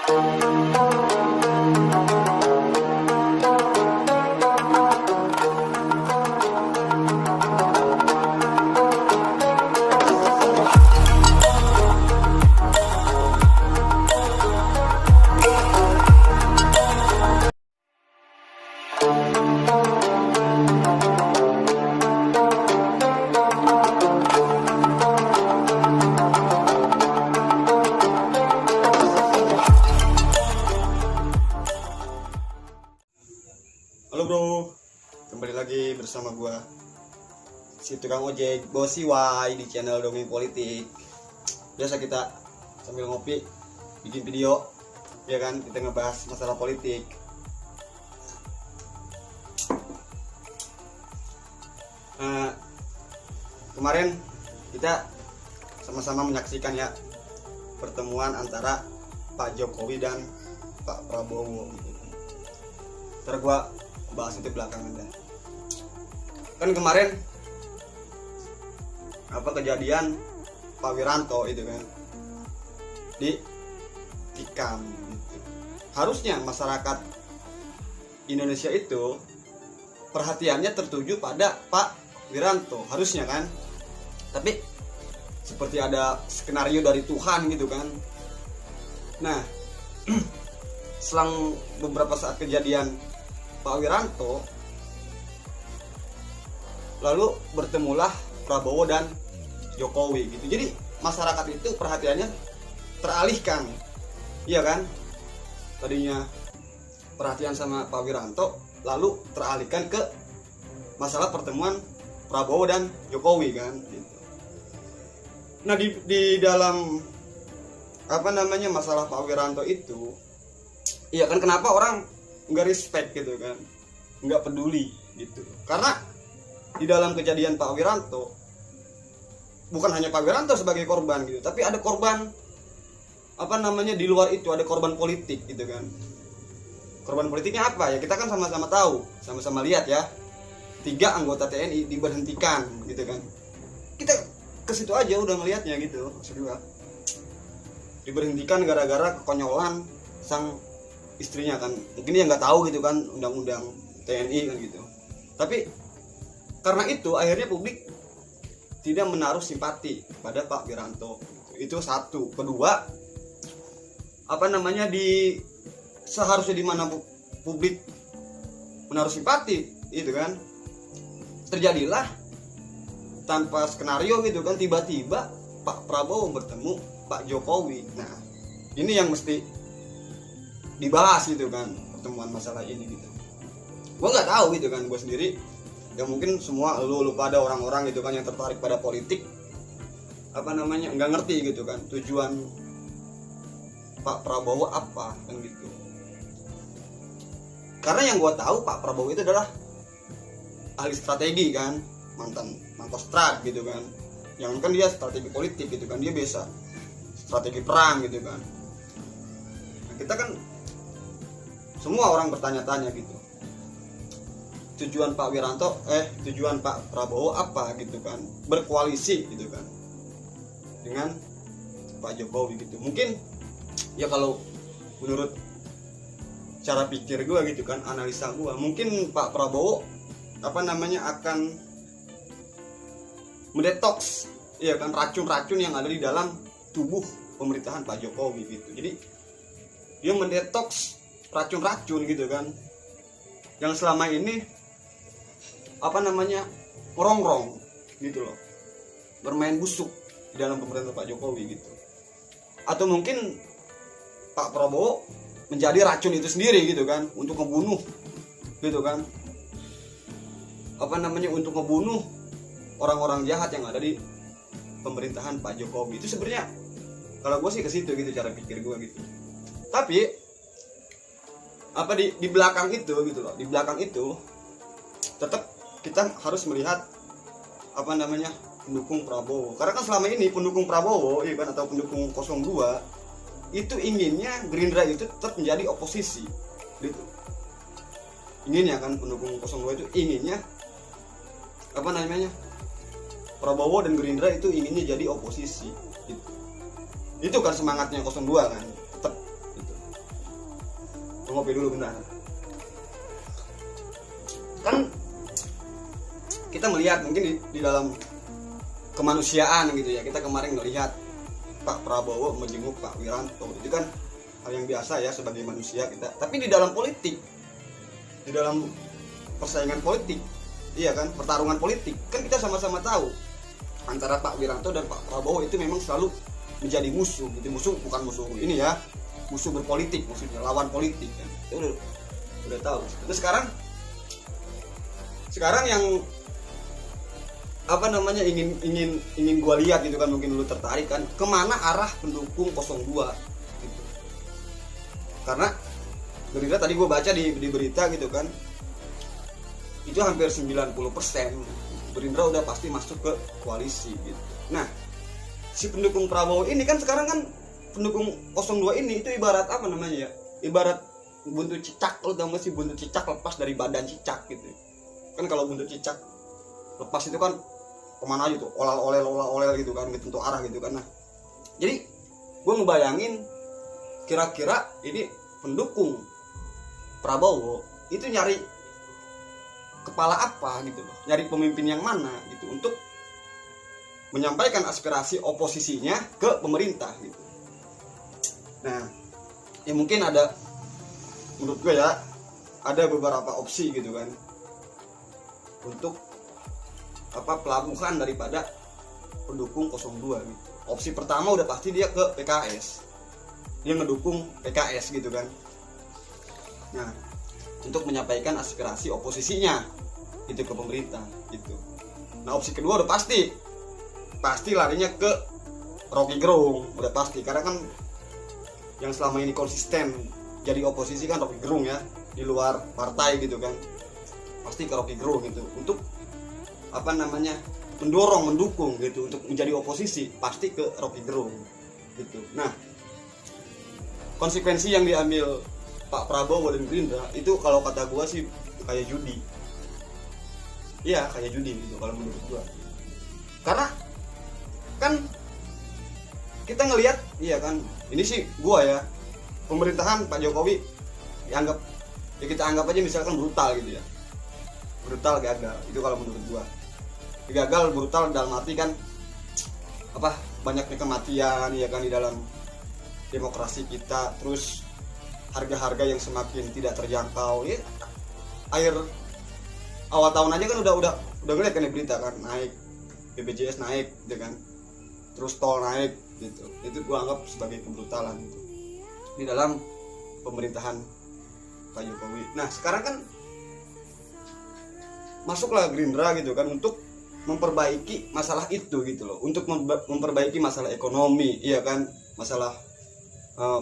Halo bro, kembali lagi bersama gua si tukang ojek Bosi Y di channel Dongeng Politik. Biasa kita sambil ngopi bikin video, ya kan, kita ngebahas masalah politik. Kemarin kita sama-sama menyaksikan ya pertemuan antara Pak Jokowi dan Pak Prabowo. Ntar gua bahas itu belakangan dah. Kan kemarin kejadian Pak Wiranto itu kan di tikam gitu. Harusnya masyarakat Indonesia itu perhatiannya tertuju pada Pak Wiranto, harusnya kan. Tapi seperti ada skenario dari Tuhan gitu kan. Nah, selang beberapa saat kejadian Pak Wiranto, lalu bertemulah Prabowo dan Jokowi gitu. Jadi masyarakat itu perhatiannya teralihkan, iya kan? Tadinya perhatian sama Pak Wiranto, lalu teralihkan ke masalah pertemuan Prabowo dan Jokowi kan gitu. Nah di dalam masalah Pak Wiranto itu, iya kan, kenapa orang nggak respect gitu kan, nggak peduli gitu? Karena di dalam kejadian Pak Wiranto, bukan hanya Pak Wiranto sebagai korban gitu, tapi ada korban di luar itu, ada korban politik gitu kan. Korban politiknya apa ya, kita kan sama-sama tahu, sama-sama lihat ya, 3 anggota TNI diberhentikan gitu kan. Kita ke situ aja udah ngelihatnya gitu. Maksud gua, diberhentikan gara-gara kekonyolan sang istrinya kan. Mungkin dia nggak tahu gitu kan undang-undang TNI kan gitu. Tapi karena itu akhirnya publik tidak menaruh simpati pada Pak Wiranto. Itu satu. Kedua, seharusnya di mana publik menaruh simpati itu kan, terjadilah tanpa skenario gitu kan, tiba-tiba Pak Prabowo bertemu Pak Jokowi. Nah, ini yang mesti dibahas gitu kan, pertemuan masalah ini gitu. Gue nggak tahu gitu kan, gue sendiri ya, mungkin semua lu pada orang-orang gitu kan yang tertarik pada politik nggak ngerti gitu kan tujuan Pak Prabowo apa kan gitu. Karena yang gue tahu Pak Prabowo itu adalah ahli strategi kan, mantan Mangkostrat gitu kan. Jangan kan dia strategi politik gitu kan, dia biasa strategi perang gitu kan. Nah, kita kan semua orang bertanya-tanya gitu, tujuan Pak Prabowo apa gitu kan, berkoalisi gitu kan dengan Pak Jokowi gitu. Mungkin ya kalau menurut cara pikir gue gitu kan, analisa gue, mungkin Pak Prabowo akan mendetoks ya kan racun-racun yang ada di dalam tubuh pemerintahan Pak Jokowi gitu. Jadi dia mendetoks racun-racun gitu kan yang selama ini merongrong gitu loh, bermain busuk di dalam pemerintahan Pak Jokowi gitu. Atau mungkin Pak Prabowo menjadi racun itu sendiri gitu kan, untuk ngebunuh gitu kan, untuk ngebunuh orang-orang jahat yang ada di pemerintahan Pak Jokowi. Itu sebenarnya kalau gue sih ke situ gitu cara pikir gue gitu. Tapi di belakang itu gitu loh, di belakang itu tetap kita harus melihat pendukung Prabowo. Karena kan selama ini pendukung Prabowo ya kan, atau pendukung 02 itu inginnya Gerindra itu tetap menjadi oposisi gitu. Inginnya kan pendukung 02 itu inginnya Prabowo dan Gerindra itu inginnya jadi oposisi gitu. Itu kan semangatnya 02 kan, tetap gitu. ngopi dulu bentar. Kan kita melihat mungkin di dalam kemanusiaan gitu ya, kita kemarin melihat Pak Prabowo menjenguk Pak Wiranto, itu kan hal yang biasa ya sebagai manusia kita. Tapi di dalam politik, di dalam persaingan politik, iya kan, pertarungan politik, kan kita sama-sama tahu antara Pak Wiranto dan Pak Prabowo itu memang selalu menjadi musuh gitu. Musuh bukan musuh ini ya, musuh berpolitik, maksudnya lawan politik kan. Itu udah tahu. Terus sekarang yang apa namanya ingin gua lihat gitu kan, mungkin lu tertarik kan, kemana arah pendukung 02 gitu. Karena Gerindra tadi gua baca di berita gitu kan, itu hampir 90% Gerindra udah pasti masuk ke koalisi gitu. Nah, si pendukung Prabowo ini kan sekarang kan, pendukung 02 ini itu ibarat apa namanya ya, ibarat buntut cicak. Lo tau gak sih buntut cicak lepas dari badan cicak gitu kan. Kalau buntut cicak lepas itu kan kemana aja tuh, olel gitu kan, gitu untuk arah gitu kan. Nah, jadi gue ngebayangin kira-kira ini pendukung Prabowo itu nyari kepala apa gitu loh, nyari pemimpin yang mana gitu untuk menyampaikan aspirasi oposisinya ke pemerintah gitu. Nah, ya mungkin ada, menurut gue ya, ada beberapa opsi gitu kan untuk pelabuhan daripada pendukung 02 gitu. Opsi pertama udah pasti dia ke PKS, dia ngedukung PKS gitu kan. Nah, untuk menyampaikan aspirasi oposisinya itu ke pemerintah gitu. Nah, opsi kedua udah pasti larinya ke Rocky Gerung, udah pasti, karena kan yang selama ini konsisten jadi oposisi kan Rocky Gerung ya, di luar partai gitu kan, pasti ke Rocky Gerung gitu untuk apa namanya, mendukung gitu untuk menjadi oposisi, pasti ke Rocky Gerung gitu. Nah, konsekuensi yang diambil Pak Prabowo dan Gerindra itu kalau kata gua sih kayak judi. Iya, kayak judi gitu kalau menurut gua. Karena kan kita ngelihat, iya kan, ini sih gua ya, pemerintahan Pak Jokowi dianggap, ya kita anggap aja misalkan brutal gitu ya, brutal gagal itu kalau menurut gua. Gagal brutal dalam arti kan apa, banyaknya kematian ya kan di dalam demokrasi kita, terus harga-harga yang semakin tidak terjangkau ya. Air awal tahun aja kan udah ngeliat kan di berita kan, naik BPJS naik gitu kan, terus tol naik gitu. Itu gua anggap sebagai kebrutalan gitu di dalam pemerintahan Pak Jokowi. Nah, sekarang kan masuklah Gerindra gitu kan untuk memperbaiki masalah itu gitu loh, untuk memperbaiki masalah ekonomi, iya kan, masalah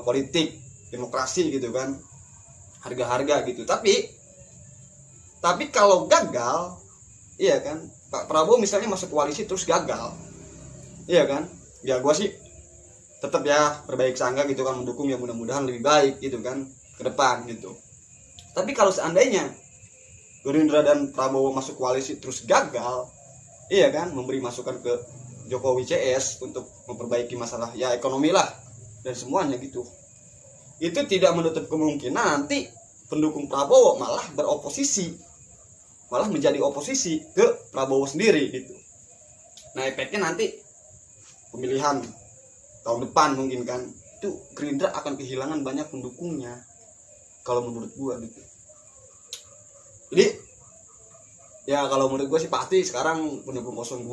politik, demokrasi gitu kan, harga-harga gitu. Tapi kalau gagal, iya kan, Pak Prabowo misalnya masuk koalisi terus gagal, iya kan, ya gua sih tetap ya berbaik sangka gitu kan, mendukung, ya mudah-mudahan lebih baik gitu kan ke depan gitu. Tapi kalau seandainya Gerindra dan Prabowo masuk koalisi terus gagal, iya kan, memberi masukan ke Jokowi CS untuk memperbaiki masalah ya ekonomi lah dan semuanya gitu, itu tidak menutup kemungkinan nanti pendukung Prabowo malah beroposisi, malah menjadi oposisi ke Prabowo sendiri gitu. Nah, efeknya nanti pemilihan tahun depan mungkin kan, itu Gerindra akan kehilangan banyak pendukungnya kalau menurut gua gitu. Jadi ya kalau menurut gue sih pasti sekarang pendukung 02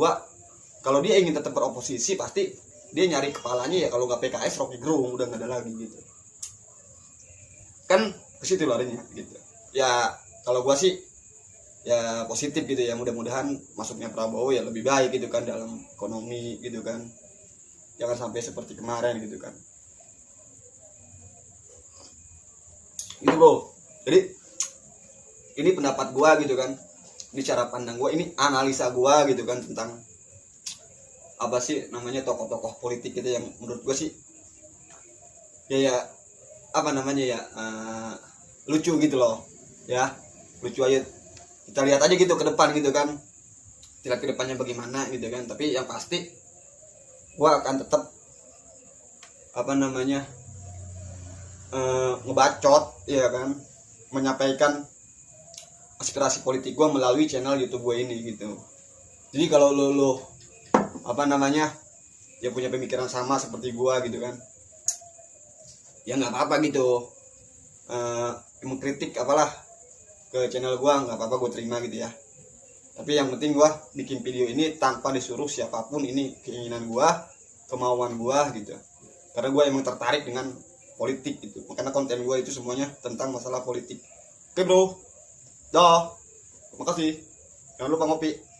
kalau dia ingin tetap beroposisi pasti dia nyari kepalanya ya, kalau nggak PKS Rocky Gerung, udah nggak ada lagi gitu kan, ke situ larinya gitu. Ya kalau gue sih ya positif gitu ya, mudah-mudahan masuknya Prabowo ya lebih baik gitu kan dalam ekonomi gitu kan, jangan sampai seperti kemarin gitu kan gitu bro. Jadi ini pendapat gue gitu kan, ini cara pandang gue, ini analisa gue gitu kan tentang apa sih namanya tokoh-tokoh politik gitu yang menurut gue sih ya apa namanya ya, lucu gitu loh ya, lucu aja, kita lihat aja gitu ke depan gitu kan, kita lihat ke depannya bagaimana gitu kan. Tapi yang pasti gue akan tetap apa namanya ngebacot ya kan, menyampaikan aspirasi politik gue melalui channel YouTube gue ini gitu. Jadi kalau lo apa namanya ya punya pemikiran sama seperti gue gitu kan, ya nggak apa-apa gitu, mengkritik apalah ke channel gue nggak apa-apa, gue terima gitu ya. Tapi yang penting gue bikin video ini tanpa disuruh siapapun, ini keinginan gue, kemauan gue gitu, karena gue emang tertarik dengan politik gitu, karena konten gue itu semuanya tentang masalah politik. Oke bro, dah, makasih, jangan lupa ngopi.